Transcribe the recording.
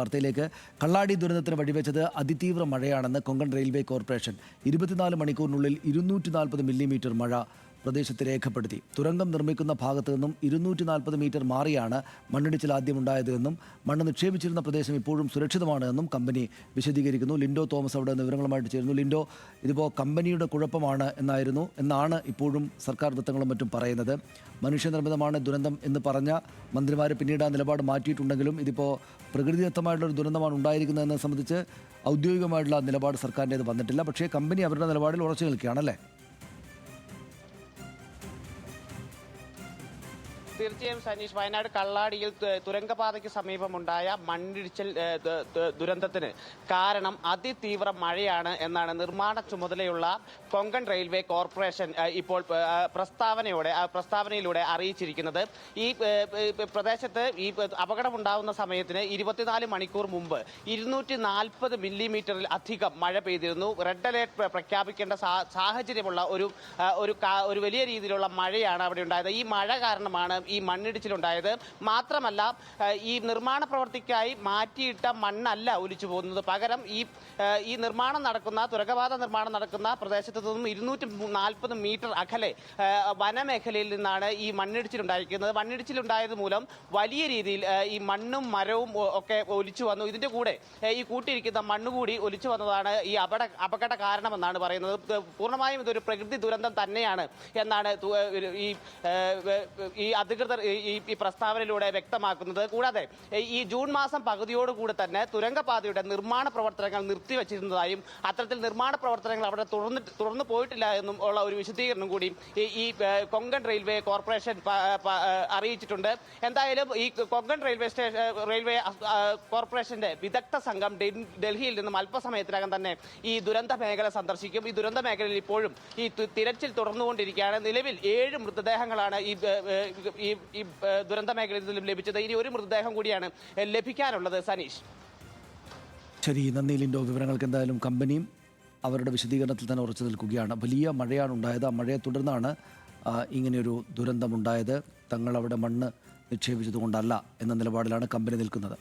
വാർത്തയിലേക്ക്. കള്ളാടി ദുരന്തത്തിന് വഴിവെച്ചത് അതിതീവ്ര മഴയാണെന്ന് കൊങ്കൺ റെയിൽവേ കോർപ്പറേഷൻ. 24 മണിക്കൂറിനുള്ളിൽ 240 മില്ലിമീറ്റർ മഴ പ്രദേശത്ത് രേഖപ്പെടുത്തി. തുരങ്കം നിർമ്മിക്കുന്ന ഭാഗത്തു നിന്നും 240 മീറ്റർ മാറിയാണ് മണ്ണിടിച്ചിൽ ആദ്യമുണ്ടായത് എന്നും മണ്ണ് നിക്ഷേപിച്ചിരുന്ന പ്രദേശം ഇപ്പോഴും സുരക്ഷിതമാണ് എന്നും കമ്പനി വിശദീകരിക്കുന്നു. ലിൻഡോ തോമസ് അവിടെ വിവരങ്ങളുമായിട്ട് ചേരുന്നു. ലിൻഡോ, ഇതിപ്പോൾ കമ്പനിയുടെ കുഴപ്പമാണ് എന്നാണ് ഇപ്പോഴും സർക്കാർ വൃത്തങ്ങളും മറ്റും പറയുന്നത്. മനുഷ്യനിർമ്മിതമാണ് ദുരന്തം എന്ന് പറഞ്ഞ മന്ത്രിമാർ പിന്നീട് ആ നിലപാട് മാറ്റിയിട്ടുണ്ടെങ്കിലും ഇതിപ്പോൾ പ്രകൃതിദത്തമായിട്ടുള്ള ഒരു ദുരന്തമാണ് ഉണ്ടായിരിക്കുന്നതെന്ന് സംബന്ധിച്ച് ഔദ്യോഗികമായിട്ടുള്ള നിലപാട് സർക്കാരിൻ്റേത് വന്നിട്ടില്ല. പക്ഷേ കമ്പനി അവരുടെ നിലപാടിൽ ഉറച്ചു നിൽക്കുകയാണല്ലേ? തീർച്ചയായും സനീഷ്, വയനാട് കള്ളാടിയിൽ തുരങ്കപാതയ്ക്ക് സമീപമുണ്ടായ മണ്ണിടിച്ചിൽ ദുരന്തത്തിന് കാരണം അതിതീവ്ര മഴയാണ് എന്നാണ് നിർമ്മാണ ചുമതലയുള്ള കൊങ്കൺ റെയിൽവേ കോർപ്പറേഷൻ ഇപ്പോൾ പ്രസ്താവനയിലൂടെ അറിയിച്ചിരിക്കുന്നത്. ഈ പ്രദേശത്ത് ഈ അപകടമുണ്ടാകുന്ന സമയത്തിന് 24 മണിക്കൂർ മുമ്പ് 240 മില്ലിമീറ്ററിൽ അധികം മഴ പെയ്തിരുന്നു. റെഡ് അലേർട്ട് പ്രഖ്യാപിക്കേണ്ട സാഹചര്യമുള്ള ഒരു വലിയ രീതിയിലുള്ള മഴയാണ് അവിടെ ഉണ്ടായത്. ഈ മഴ കാരണമാണ് ഈ മണ്ണിടിച്ചിലുണ്ടായത്. മാത്രമല്ല, ഈ നിർമ്മാണ പ്രവൃത്തിക്കായി മാറ്റിയിട്ട മണ്ണല്ല ഒലിച്ചു പോകുന്നത്. പകരം ഈ തുരങ്കപാത നിർമ്മാണം നടക്കുന്ന പ്രദേശത്ത് നിന്നും 240 മീറ്റർ അകലെ വനമേഖലയിൽ നിന്നാണ് ഈ മണ്ണിടിച്ചിലുണ്ടായിരിക്കുന്നത്. മണ്ണിടിച്ചിലുണ്ടായത് മൂലം വലിയ രീതിയിൽ ഈ മണ്ണും മരവും ഒക്കെ ഒലിച്ചു വന്നു. ഇതിന്റെ കൂടെ ഈ കൂട്ടിയിരിക്കുന്ന മണ്ണുകൂടി ഒലിച്ചു വന്നതാണ് ഈ അപകട കാരണമെന്നാണ് പറയുന്നത്. പൂർണ്ണമായും ഇതൊരു പ്രകൃതി ദുരന്തം തന്നെയാണ് എന്നാണ് ഈ അധികൃതർ ഈ പ്രസ്താവനയിലൂടെ വ്യക്തമാക്കുന്നത്. കൂടാതെ ഈ ജൂൺ മാസം പകുതിയോടുകൂടി തന്നെ തുരങ്കപാതയുടെ നിർമ്മാണ പ്രവർത്തനങ്ങൾ നിർത്തിവച്ചിരുന്നതായും അത്തരത്തിൽ നിർമ്മാണ പ്രവർത്തനങ്ങൾ അവിടെ തുറന്നു പോയിട്ടില്ല എന്നും ഉള്ള ഒരു വിശദീകരണം കൂടി ഈ കൊങ്കൺ റെയിൽവേ കോർപ്പറേഷൻ അറിയിച്ചിട്ടുണ്ട്. എന്തായാലും ഈ കൊങ്കൺ റെയിൽവേ കോർപ്പറേഷന്റെ വിദഗ്ധ സംഘം ഡൽഹിയിൽ നിന്നും അല്പസമയത്തിനകം തന്നെ ഈ ദുരന്ത മേഖല സന്ദർശിക്കും. ഈ ദുരന്ത മേഖലയിൽ ഇപ്പോഴും ഈ തിരച്ചിൽ തുടർന്നുകൊണ്ടിരിക്കുകയാണ്. നിലവിൽ 7 മൃതദേഹങ്ങളാണ് ഈ ദുരന്ത മേഖലയിൽ നിന്നും ലഭിച്ചത്. ഇനി ഒരു മൃതദേഹം കൂടിയാണ് ലഭിക്കാനുള്ളത്. സനീഷ്, ശരി, നന്ദി ലിൻഡോ. വിവരങ്ങൾക്ക് എന്തായാലും കമ്പനിയും അവരുടെ വിശദീകരണത്തിൽ തന്നെ ഉറച്ചു നിൽക്കുകയാണ്. വലിയ മഴയാണ് ഉണ്ടായത്. ആ മഴയെ തുടർന്നാണ് ഇങ്ങനെയൊരു ദുരന്തമുണ്ടായത്. തങ്ങളവിടെ മണ്ണ് നിക്ഷേപിച്ചതുകൊണ്ടല്ല എന്ന നിലപാടിലാണ് കമ്പനി നിൽക്കുന്നത്.